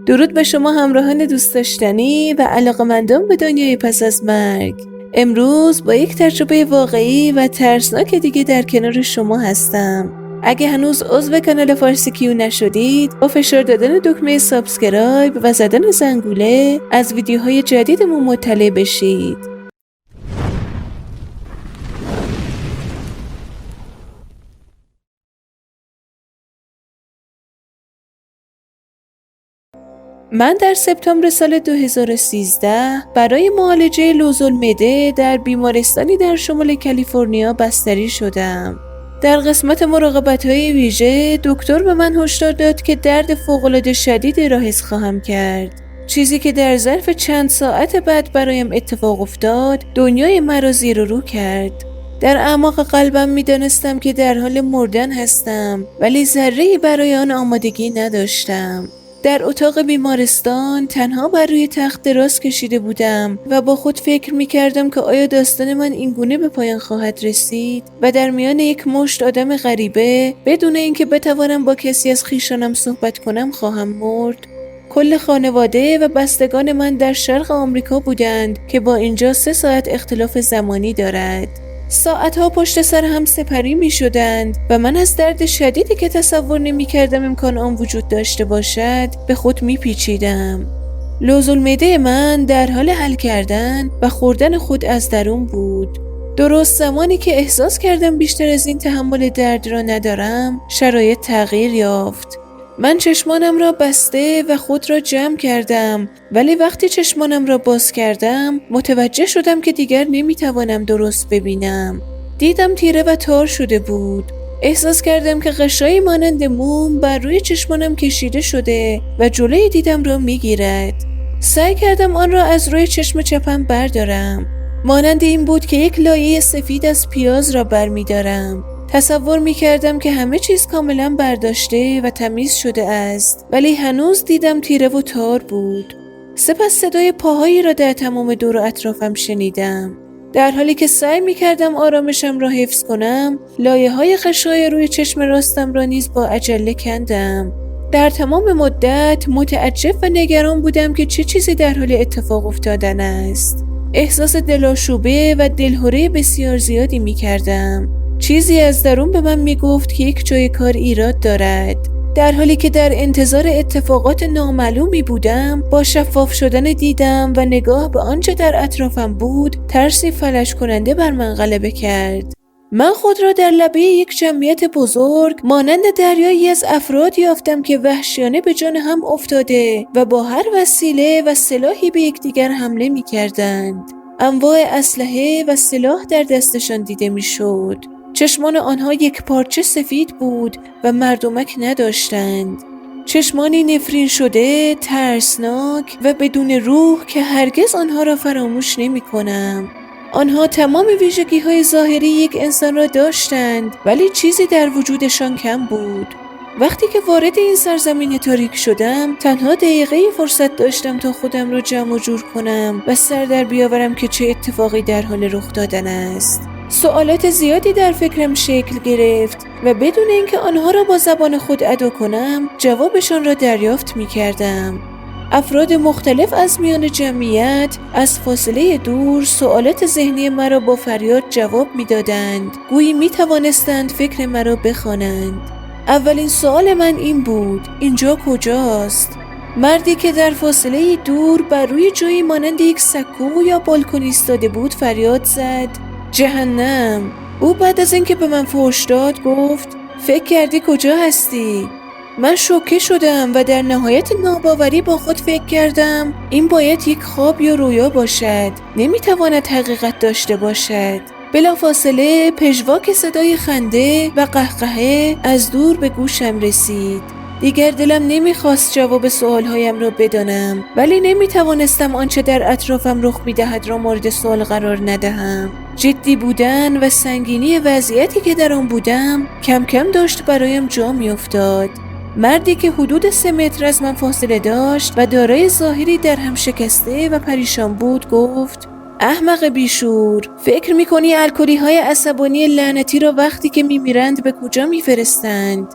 درود به شما همراهان دوست داشتنی و علاقه‌مندان به دنیای پس از مرگ. امروز با یک تجربه واقعی و ترسناک دیگه در کنار شما هستم. اگه هنوز عضو کانال فارسی کیو نشدید، با فشار دادن دکمه سابسکرایب و زدن زنگوله از ویدیوهای جدیدمون مطلع بشید. من در سپتامبر سال 2013 برای معالجه لوزالمعده در بیمارستانی در شمال کالیفرنیا بستری شدم. در قسمت مراقبت‌های ویژه دکتر به من هشدار داد که درد فوق‌العاده شدیدی را حس خواهم کرد. چیزی که در ظرف چند ساعت بعد برایم اتفاق افتاد، دنیای مرا زیر و رو کرد. در اعماق قلبم می‌دانستم که در حال مردن هستم، ولی ذره‌ای برای آن آمادگی نداشتم. در اتاق بیمارستان تنها بر روی تخت دراز کشیده بودم و با خود فکر می کردم که آیا داستان من اینگونه به پایان خواهد رسید و در میان یک مشت آدم غریبه بدون اینکه بتوانم با کسی از خویشانم صحبت کنم خواهم مرد. کل خانواده و بستگان من در شرق آمریکا بودند که با اینجا 3 ساعت اختلاف زمانی دارد. ساعتها پشت سر هم سپری می شدند و من از درد شدیدی که تصور نمی کردم امکان آن وجود داشته باشد به خود می پیچیدم. لوزالمعده من در حال حل کردن و خوردن خود از درون بود. درست زمانی که احساس کردم بیشتر از این تحمل درد را ندارم، شرایط تغییر یافت. من چشمانم را بسته و خود را جمع کردم، ولی وقتی چشمانم را باز کردم متوجه شدم که دیگر نمیتوانم درست ببینم. دیدم تیره و تار شده بود. احساس کردم که قشایی مانند موم بر روی چشمانم کشیده شده و جلوی دیدم را میگیرد. سعی کردم آن را از روی چشم چپم بردارم. مانند این بود که یک لایه سفید از پیاز را برمیدارم. تصور می کردم که همه چیز کاملا برداشته و تمیز شده است، ولی هنوز دیدم تیره و تار بود. سپس صدای پاهایی را در تمام دور و اطرافم شنیدم. در حالی که سعی می کردم آرامشم را حفظ کنم، لایه های غشای روی چشم راستم را نیز با عجله کندم. در تمام مدت متعجب و نگران بودم که چه چیزی در حال اتفاق افتادن است. احساس دلآشوبه و دلهره بسیار زیادی می کردم. چیزی از درون به من میگفت که یک جای کار ایراد دارد. در حالی که در انتظار اتفاقات نامعلومی بودم، با شفاف شدن دیدم و نگاه به آنچه در اطرافم بود، ترسی فلج کننده بر من غلبه کرد. من خود را در لبه یک جمعیت بزرگ مانند دریایی از افراد یافتم که وحشیانه به جان هم افتاده و با هر وسیله و سلاحی به یکدیگر حمله می‌کردند. انواع اسلحه و سلاح در دستشان دیده می‌شد. چشمان آنها یک پارچه سفید بود و مردمک نداشتند. چشمانی نفرین شده، ترسناک و بدون روح که هرگز آنها را فراموش نمی کنم. آنها تمام ویژگی‌های ظاهری یک انسان را داشتند، ولی چیزی در وجودشان کم بود. وقتی که وارد این سرزمین تاریک شدم، تنها دقیقه‌ای فرصت داشتم تا خودم را جمع و جور کنم و سر در بیاورم که چه اتفاقی در حال رخ دادن است. سوالات زیادی در فکرم شکل گرفت و بدون اینکه آنها را با زبان خود ادا کنم، جوابشان را دریافت می کردم. افراد مختلف از میان جمعیت از فاصله دور سوالات ذهنی مرا با فریاد جواب می دادند. گویی می توانستند فکر مرا بخوانند. اولین سوال من این بود: اینجا کجاست؟ مردی که در فاصله دور بر روی جایی مانند یک سکو یا بالکن ایستاده بود فریاد زد: جهنم. او بعد از اینکه به من فحش داد گفت: فکر کردی کجا هستی؟ من شوکه شدم و در نهایت ناباوری با خود فکر کردم این باید یک خواب یا رویا باشد، نمیتواند حقیقت داشته باشد. بلافاصله پژواک صدای خنده و قهقهه از دور به گوشم رسید. دیگر دلم نمیخواست جواب سوالهایم را بدانم، ولی نمیتوانستم آنچه در اطرافم رخ میدهد را مورد سوال قرار ندهم. جدی بودن و سنگینی وضعیتی که در آن بودم کم کم داشت برایم جا میافتاد. مردی که حدود 3 متر از من فاصله داشت و دارای ظاهری در هم شکسته و پریشان بود گفت: احمق بیشور، فکر میکنی الکلی های عصبانی لعنتی را وقتی که میمیرند به کجا میفرستند؟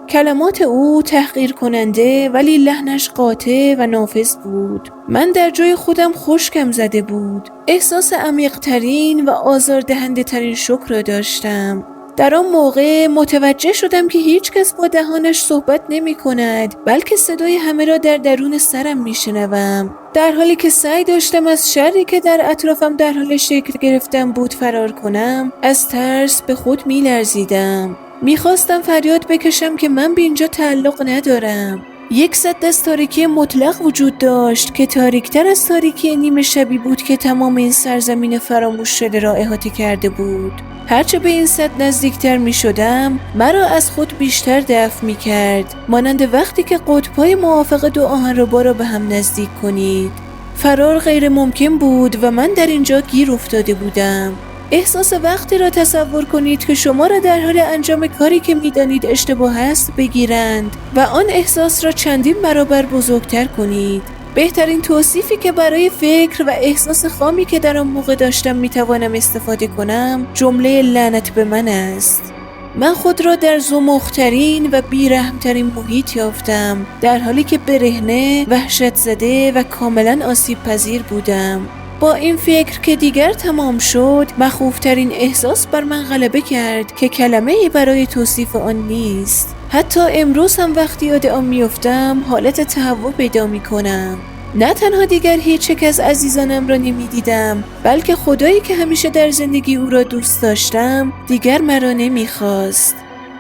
کلمات او تحقیر کننده ولی لحنش قاطع و نافذ بود. من در جای خودم خشکم زده بود. احساس عمیق‌ترین و آزاردهنده ترین شوک را داشتم. در آن موقع متوجه شدم که هیچ کس با دهانش صحبت نمی کند، بلکه صدای همه را در درون سرم می شنوم. در حالی که سعی داشتم از شری که در اطرافم در حال شکل گرفتن بود فرار کنم، از ترس به خود می لرزیدم. می خواستم فریاد بکشم که من به اینجا تعلق ندارم. یک سد از تاریکی مطلق وجود داشت که تاریکتر از تاریکی نیمه شبی بود که تمام این سرزمین فراموش شده را احاطه کرده بود. هرچه به این سد نزدیکتر می شدم مرا از خود بیشتر دفع می کرد، مانند وقتی که قطب‌های موافق دو آهنربا را به هم نزدیک کنید. فرار غیر ممکن بود و من در اینجا گیر افتاده بودم. احساس وقتی را تصور کنید که شما را در حال انجام کاری که می‌دانید اشتباه است بگیرند و آن احساس را چندین برابر بزرگتر کنید. بهترین توصیفی که برای فکر و احساس خامی که در آن موقع داشتم میتوانم استفاده کنم جمله لعنت به من است. من خود را در زمخترین و بیرحمترین محیط یافتم، در حالی که برهنه، وحشت زده و کاملا آسیب پذیر بودم. با این فکر که دیگر تمام شد، مخوفترین احساس بر من غلبه کرد که کلمه‌ای برای توصیف آن نیست. حتی امروز هم وقتی یاد آن میافتم حالت تهوع پیدا میکنم. نه تنها دیگر هیچ یک از عزیزانم را نمیدیدم، بلکه خدایی که همیشه در زندگی او را دوست داشتم دیگر مرا نمیخواست.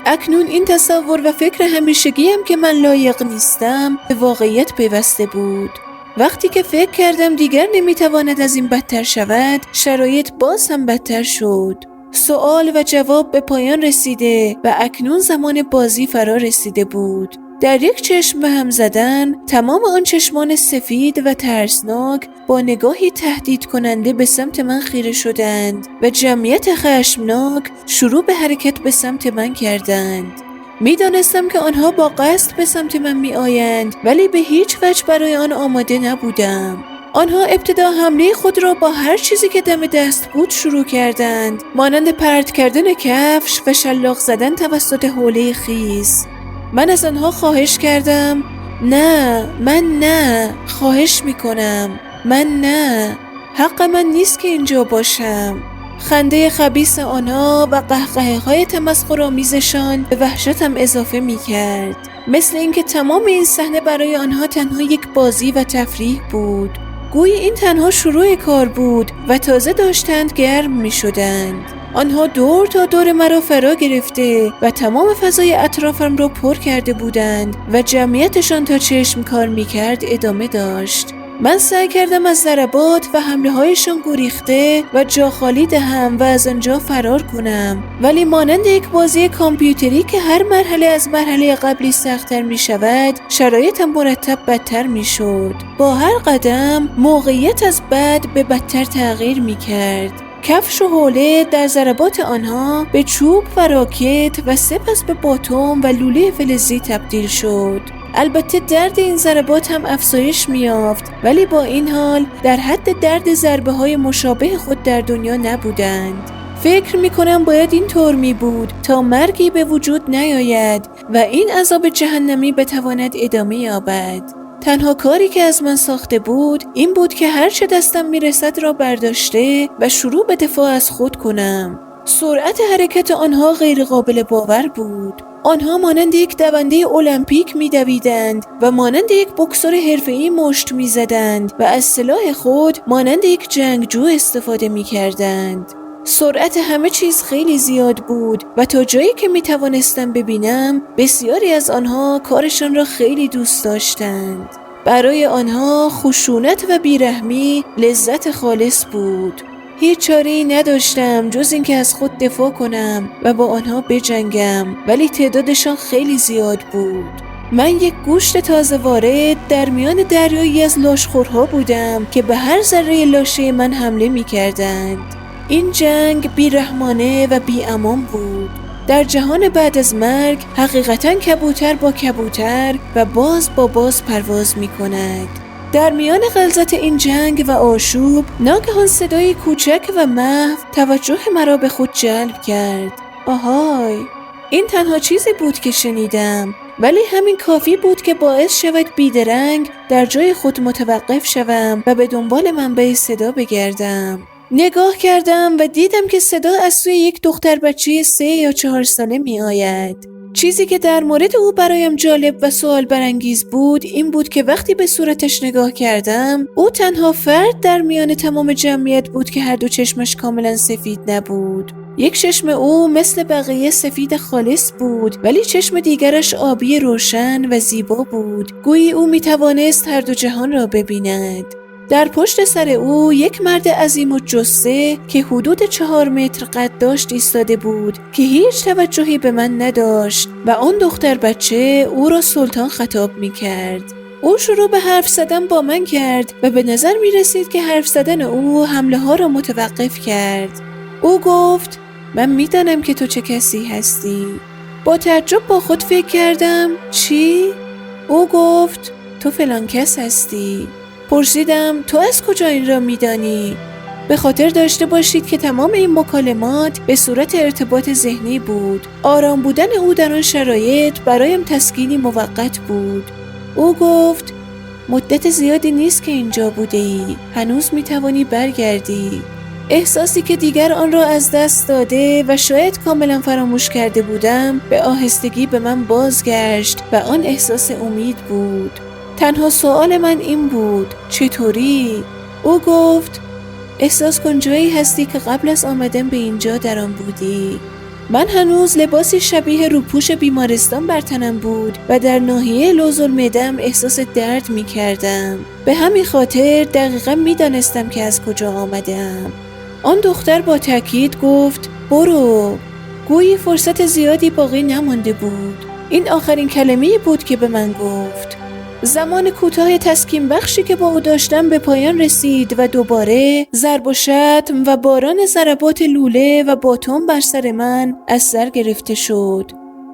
اکنون این تصور و فکر همیشگیم که من لایق نیستم به واقعیت پیوسته بود. وقتی که فکر کردم دیگر نمیتواند از این بدتر شود، شرایط باز هم بدتر شد. سوال و جواب به پایان رسیده و اکنون زمان بازی فرا رسیده بود. در یک چشم به هم زدن، تمام آن چشمان سفید و ترسناک با نگاهی تهدید کننده به سمت من خیره شدند و جمعیت خشمناک شروع به حرکت به سمت من کردند. میدانستم که آنها با قصد به سمت من می آیند، ولی به هیچ وجه برای آن آماده نبودم. آنها ابتدا حمله خود را با هر چیزی که دم دست بود شروع کردند، مانند پرت کردن کفش و شلاق زدن توسط حوله خیس. من از آنها خواهش کردم نه، خواهش میکنم، نه، حق من نیست که اینجا باشم. خنده خبیث آنها و قهقهه‌های تمسخرآمیزشان به وحشتم اضافه می‌کرد. مثل اینکه تمام این صحنه برای آنها تنها یک بازی و تفریح بود. گویی این تنها شروع کار بود و تازه داشتند گرم می‌شدند. آنها دور تا دور مرا فرا گرفته و تمام فضای اطرافم را پر کرده بودند و جمعیتشان تا چشم کار می‌کرد ادامه داشت. من سعی کردم از ضربات و حمله هایشان گریخته و جا خالی دهم و از آنجا فرار کنم، ولی مانند یک بازی کامپیوتری که هر مرحله از مرحله قبلی سخت‌تر می شود، شرایطم مرتب بدتر می شد. با هر قدم موقعیت از بد به بدتر تغییر می کرد. کفش و حوله در ضربات آنها به چوب و راکت و سپس به باتوم و لوله فلزی تبدیل شد. البته درد این ضربات هم افزایش می‌یافت، ولی با این حال در حد درد ضربه‌های مشابه خود در دنیا نبودند. فکر می‌کنم باید این طور می‌بود تا مرگی به وجود نیاید و این عذاب جهنمی بتواند ادامه یابد. تنها کاری که از من ساخته بود این بود که هر چه دستم میرسد را برداشته و شروع به دفاع از خود کنم. سرعت حرکت آنها غیر قابل باور بود. آنها مانند یک دونده المپیک می‌دویدند و مانند یک بوکسور حرفه‌ای مشت می‌زدند و از سلاح خود مانند یک جنگجو استفاده می‌کردند. سرعت همه چیز خیلی زیاد بود و تا جایی که می‌توانستم ببینم بسیاری از آنها کارشان را خیلی دوست داشتند. برای آنها خشونت و بیرحمی لذت خالص بود. هیچ چاره‌ای نداشتم جز اینکه از خود دفاع کنم و با آنها بجنگم، ولی تعدادشان خیلی زیاد بود. من یک گوشت تازه وارد در میان دریایی از لاشخورها بودم که به هر ذره لاشه من حمله می‌کردند. این جنگ بیرحمانه و بی‌امان بود. در جهان بعد از مرگ حقیقتاً کبوتر با کبوتر و باز با باز پرواز می‌کند. در میان غلظت این جنگ و آشوب ناگهان صدای کوچک و محو توجه مرا به خود جلب کرد. آهای! این تنها چیزی بود که شنیدم. ولی همین کافی بود که باعث شود بیدرنگ در جای خود متوقف شوم و به دنبال منبع صدا بگردم. نگاه کردم و دیدم که صدا از سوی یک دختر بچه 3 یا 4 ساله می آید. چیزی که در مورد او برایم جالب و سوال برانگیز بود این بود که وقتی به صورتش نگاه کردم او تنها فرد در میان تمام جمعیت بود که هر دو چشمش کاملا سفید نبود. یک چشم او مثل بقیه سفید خالص بود ولی چشم دیگرش آبی روشن و زیبا بود، گویی او می توانست هر دو جهان را ببیند. در پشت سر او یک مرد عظیم و جثه که حدود 4 متر قد داشت ایستاده بود که هیچ توجهی به من نداشت و آن دختر بچه او را سلطان خطاب می کرد. او شروع به حرف زدن با من کرد و به نظر می رسید که حرف زدن او حمله ها را متوقف کرد. او گفت من می دانم که تو چه کسی هستی. با تعجب با خود فکر کردم چی؟ او گفت تو فلان کس هستی. پرسیدم تو از کجا این را میدانی؟ به خاطر داشته باشید که تمام این مکالمات به صورت ارتباط ذهنی بود. آرام بودن او در آن شرایط برایم تسکینی موقت بود. او گفت مدت زیادی نیست که اینجا بوده ای. هنوز میتوانی برگردی. احساسی که دیگر آن را از دست داده و شاید کاملا فراموش کرده بودم به آهستگی به من بازگشت و آن احساس امید بود. تنها سوال من این بود چطوری؟ او گفت احساس کن جایی هستی که قبل از آمدن به اینجا در آن بودی. من هنوز لباسی شبیه روپوش بیمارستان بر تنم بود و در ناحیه لوزالمعده‌ام احساس درد می کردم. به همین خاطر دقیقا می دانستم که از کجا آمدم. آن دختر با تاکید گفت برو. گویی فرصت زیادی باقی نمانده بود. این آخرین کلمه‌ای بود که به من گفت. زمان کوتاه تسکین بخشی که با او داشتم به پایان رسید و دوباره ضرب و شتم و باران ضربات لوله و باتون بر سر من از سر گرفته شد.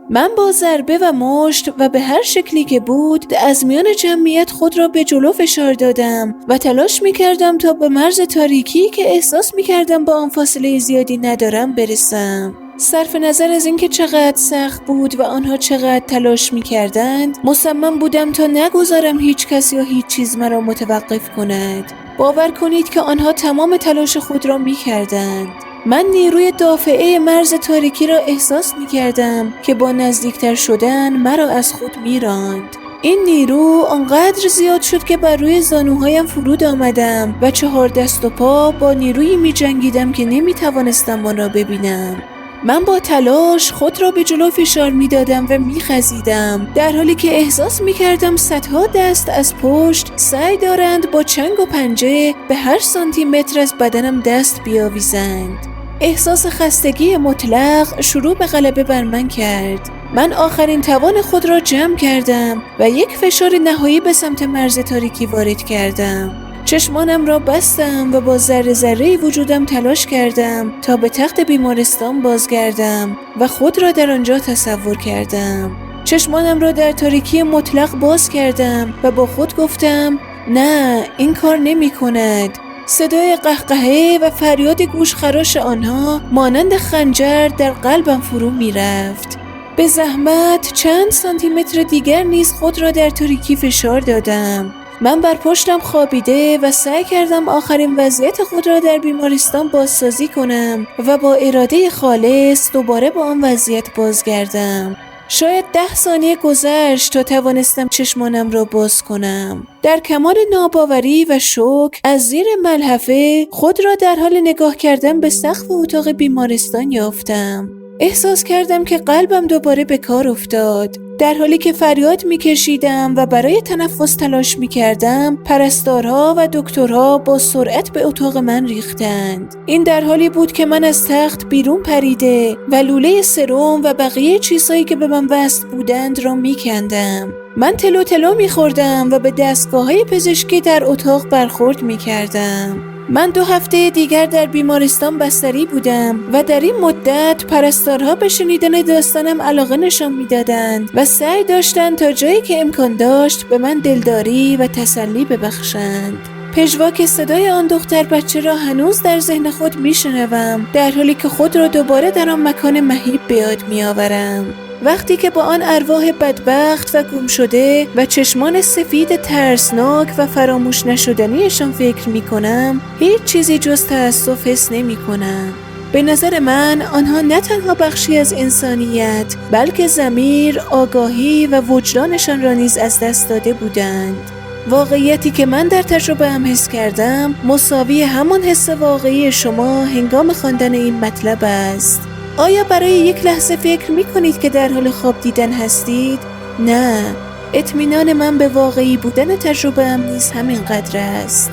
من با ضربه و مشت و به هر شکلی که بود از میان جمعیت خود را به جلو فشار دادم و تلاش می کردم تا به مرز تاریکی که احساس می کردم با آن فاصله زیادی ندارم برسم. صرف نظر از اینکه چقدر سخت بود و آنها چقدر تلاش می کردند، مصمم بودم تا نگذارم هیچ کس یا هیچ چیز مرا متوقف کند. باور کنید که آنها تمام تلاش خود را می کردند. من نیروی دافعه مرز تاریکی را احساس می کردم که با نزدیکتر شدن مرا از خود می راند. این نیرو آنقدر زیاد شد که بر روی زانوهایم فرود آمدم و 4 دست و پا با نیرویی می جنگیدم که نمی توانستم آن را ببینم. من با تلاش خود را به جلو فشار می دادم و می خزیدم در حالی که احساس می کردم صدها دست از پشت سعی دارند با چنگ و پنجه به هر سانتی متر از بدنم دست بیاویزند. احساس خستگی مطلق شروع به غلبه بر من کرد. من آخرین توان خود را جمع کردم و یک فشار نهایی به سمت مرز تاریکی وارد کردم. چشمانم را بستم و با ذره ذره وجودم تلاش کردم تا به تخت بیمارستان بازگردم و خود را در آنجا تصور کردم. چشمانم را در تاریکی مطلق باز کردم و با خود گفتم نه، این کار نمی کند. صدای قهقهه و فریاد گوشخراش آنها مانند خنجر در قلبم فرو می رفت. به زحمت چند سانتی متر دیگر نیز خود را در تاریکی فشار دادم. من بر پشتم خوابیده و سعی کردم آخرین وضعیت خود را در بیمارستان بازسازی کنم و با اراده خالص دوباره با آن وضعیت بازگردم. شاید 10 ثانیه گذشت تا توانستم چشمانم را باز کنم. در کمال ناباوری و شوک از زیر ملحفه خود را در حال نگاه کردن به سقف اتاق بیمارستان یافتم. احساس کردم که قلبم دوباره به کار افتاد. در حالی که فریاد می‌کشیدم و برای تنفس تلاش می‌کردم، پرستارها و دکترها با سرعت به اتاق من ریختند. این در حالی بود که من از تخت بیرون پریده و لوله سرم و بقیه چیزهایی که به من وصل بودند را می‌کندم. من تلو تلو می‌خوردم و به دستگاه‌های پزشکی در اتاق برخورد می‌کردم. من 2 هفته دیگر در بیمارستان بستری بودم و در این مدت پرستارها به شنیدن داستانم علاقه نشان می‌دادند و سعی داشتند تا جایی که امکان داشت به من دلداری و تسلی ببخشند. پژواک صدای آن دختر بچه را هنوز در ذهن خود میشنوم در حالی که خود را دوباره در آن مکان مهیب به یاد میآورم. وقتی که با آن ارواح بدبخت و گم شده و چشمان سفید ترسناک و فراموش نشدنیشان فکر می کنم، هیچ چیزی جز تأسف حس نمی کنم. به نظر من آنها نه تنها بخشی از انسانیت، بلکه ضمیر، آگاهی و وجدانشان را نیز از دست داده بودند. واقعیتی که من در تجربه هم حس کردم مساوی همان حس واقعی شما هنگام خواندن این مطلب است. آیا برای یک لحظه فکر می کنید که در حال خواب دیدن هستید؟ نه، اطمینان من به واقعی بودن تجربه هم نیز همین قدر است.